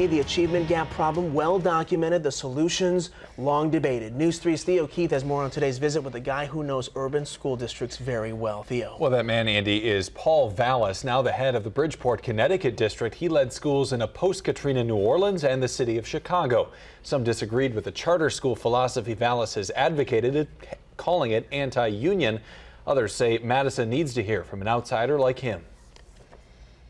The achievement gap problem well documented, the solutions long debated. News 3's Theo Keith has more on today's visit with a guy who knows urban school districts very well. Theo. Well, that man, Andy, is Paul Vallas, now the head of the Bridgeport, Connecticut district. He led schools in a post-Katrina New Orleans and the city of Chicago. Some disagreed with the charter school philosophy Vallas has advocated, calling it anti-union. Others say Madison needs to hear from an outsider like him.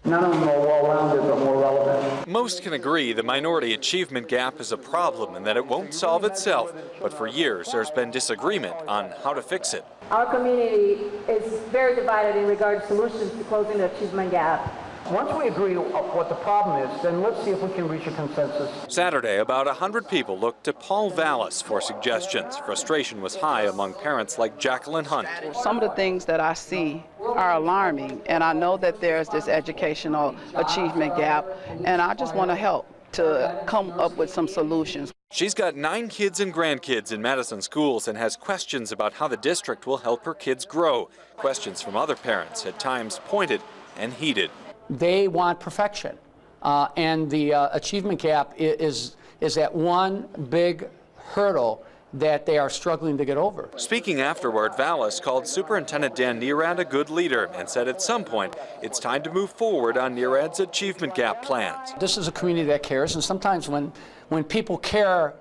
None of them are well-rounded, but more relevant. Most can agree the minority achievement gap is a problem and that it won't solve itself. But for years, there's been disagreement on how to fix it. Our community is very divided in regard to solutions to closing the achievement gap. Once we agree what the problem is, then let's see if we can reach a consensus. Saturday, about 100 people looked to Paul Vallas for suggestions. Frustration was high among parents like Jacqueline Hunt. Some of the things that I see are alarming, and I know that there's this educational achievement gap, and I just want to help to come up with some solutions. She's got 9 kids and grandkids in Madison schools and has questions about how the district will help her kids grow. Questions from other parents, at times pointed and heated. They want perfection, and the achievement gap is that one big hurdle that they are struggling to get over. Speaking afterward, Vallas called Superintendent Dan Nerad a good leader and said at some point it's time to move forward on Nerad's achievement gap plans. This is a community that cares, and sometimes when people care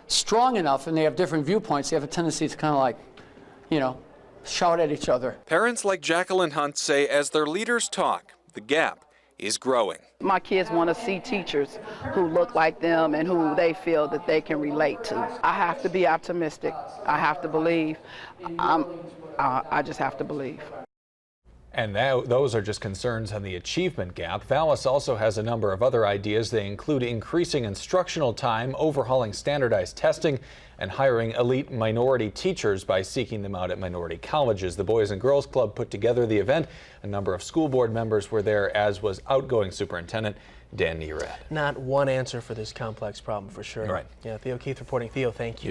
strong enough and they have different viewpoints, they have a tendency to kind of like, shout at each other. Parents like Jacqueline Hunt say as their leaders talk, the gap is growing. My kids want to see teachers who look like them and who they feel that they can relate to. I have to be optimistic. I have to believe. I just have to believe. And those are just concerns on the achievement gap. Vallas also has a number of other ideas. They include increasing instructional time, overhauling standardized testing, and hiring elite minority teachers by seeking them out at minority colleges. The Boys and Girls Club put together the event. A number of school board members were there, as was outgoing Superintendent Dan Nerad. Not one answer for this complex problem, for sure. Right. Yeah, Theo Keith reporting. Theo, thank you.